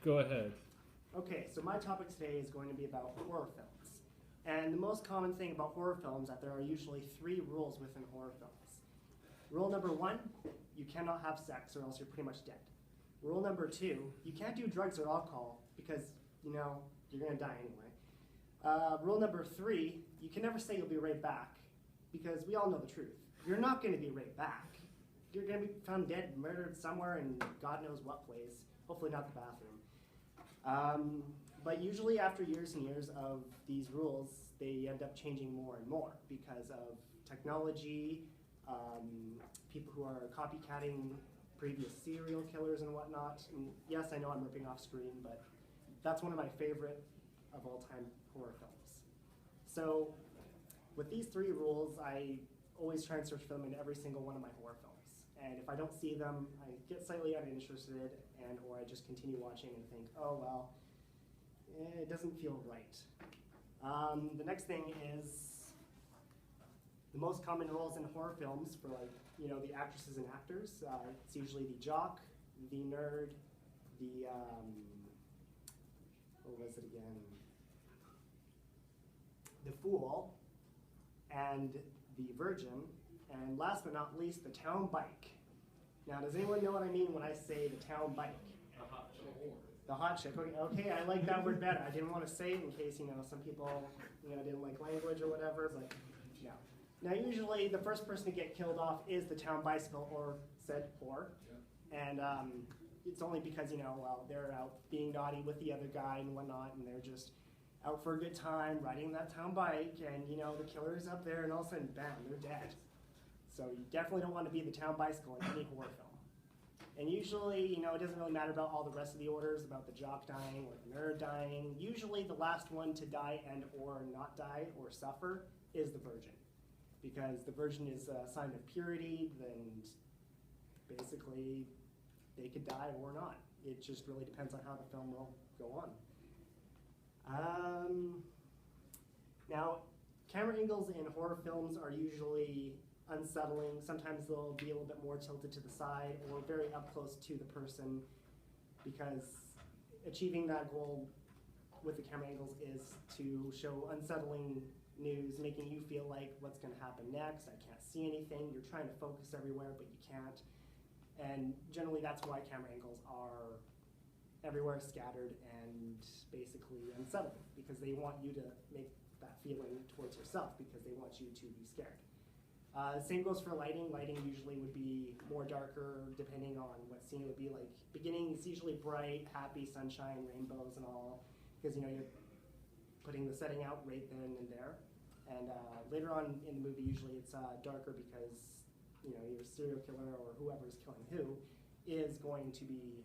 Go ahead. Okay, so my topic today is going to be about horror films. And the most common thing about horror films is that there are usually 3 rules within horror films. Rule number 1, you cannot have sex or else you're pretty much dead. Rule number 2, you can't do drugs or alcohol because, you're going to die anyway. Rule number 3, you can never say you'll be right back because we all know the truth. You're not going to be right back. You're going to be found dead, murdered somewhere in God knows what place, hopefully not the bathroom. But usually after years and years of these rules, they end up changing more and more because of technology, people who are copycatting previous serial killers and whatnot. And yes, I know I'm ripping off Scream, but that's one of my favorite of all time horror films. So with these 3 rules, I always try and search for them in every single one of my horror films. And if I don't see them, I get slightly uninterested, or I just continue watching and think, oh, well, it doesn't feel right. The next thing is the most common roles in horror films for the actresses and actors. It's usually the jock, the nerd, the, what was it again? The fool, and the virgin, and last but not least, the town bike. Now, does anyone know what I mean when I say the town bike? The hot chick. The hot chick. Okay, I like that word better. I didn't want to say it in case, some people, didn't like language or whatever, but no. Now, usually the first person to get killed off is the town bicycle, or said whore. Yeah. And it's only because, they're out being naughty with the other guy and whatnot, and they're just out for a good time, riding that town bike, and, the killer is up there, and all of a sudden, bam, they're dead. So you definitely don't want to be the town bicycle in any horror film. And usually, it doesn't really matter about all the rest of the orders, about the jock dying or the nerd dying. Usually the last one to die and or not die or suffer is the virgin. Because the virgin is a sign of purity, and basically they could die or not. It just really depends on how the film will go on. Now, camera angles in horror films are usually unsettling. Sometimes they'll be a little bit more tilted to the side or very up close to the person, because achieving that goal with the camera angles is to show unsettling news, making you feel like what's going to happen next. I can't see anything. You're trying to focus everywhere, but you can't. And generally that's why camera angles are everywhere scattered and basically unsettling, because they want you to make that feeling towards yourself, because they want you to be scared. Same goes for lighting. Lighting usually would be more darker depending on what scene it would be like. Beginning is usually bright, happy, sunshine, rainbows and all, because you're putting the setting out right then and there. And later on in the movie, usually it's darker because your serial killer or whoever's killing who is going to be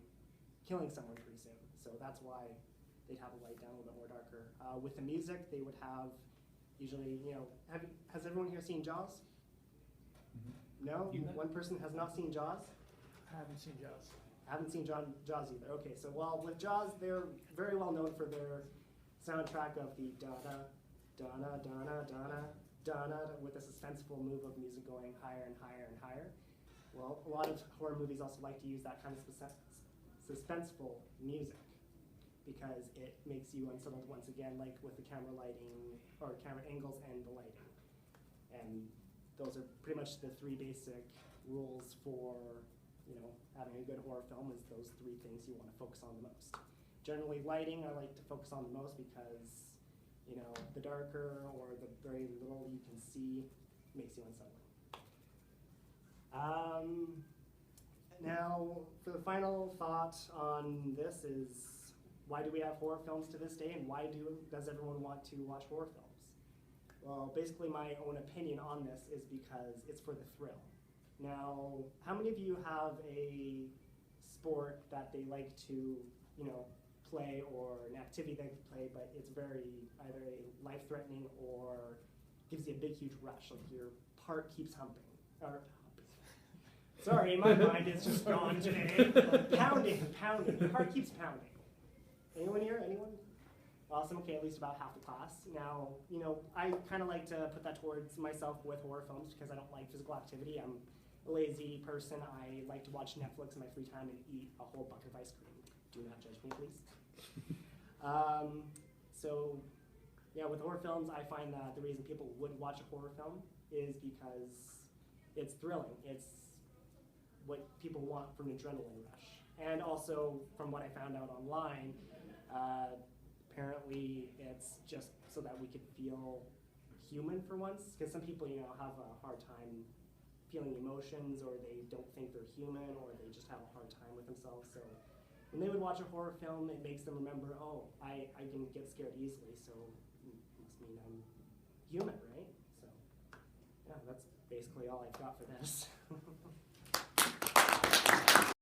killing someone pretty soon. So that's why they'd have the light down a little bit more darker. With the music, they would have usually, has everyone here seen Jaws? No? One person has not seen Jaws? I haven't seen Jaws. Haven't seen Jaws either. Okay, so with Jaws, they're very well known for their soundtrack of the da-da, da-na, da-na, da-na, da-na, with a suspenseful move of music going higher and higher and higher. Well, a lot of horror movies also like to use that kind of suspenseful music because it makes you unsettled once again, like with the camera lighting, or camera angles and the lighting. And those are pretty much the 3 basic rules for, having a good horror film, is those 3 things you want to focus on the most. Generally, lighting I like to focus on the most because, the darker or the very little you can see makes you unsettling. Now, for the final thought on this is, why do we have horror films to this day, and why does everyone want to watch horror films? Well, basically my own opinion on this is because it's for the thrill. Now, how many of you have a sport that they like to, play, or an activity they play, but it's very either a life-threatening or gives you a big, huge rush, like your heart keeps humping, or sorry, my mind is just gone today. Pounding, your heart keeps pounding. Anyone here? Anyone? Awesome, okay, at least about half the class. Now, I kind of like to put that towards myself with horror films because I don't like physical activity. I'm a lazy person. I like to watch Netflix in my free time and eat a whole bucket of ice cream. Do not judge me, please. So, yeah, with horror films, I find that the reason people would watch a horror film is because it's thrilling. It's what people want from an adrenaline rush. And also, from what I found out online, apparently it's just so that we could feel human for once. Because some people, have a hard time feeling emotions, or they don't think they're human, or they just have a hard time with themselves. So when they would watch a horror film, it makes them remember, oh, I can get scared easily, so it must mean I'm human, right? So yeah, that's basically all I've got for this.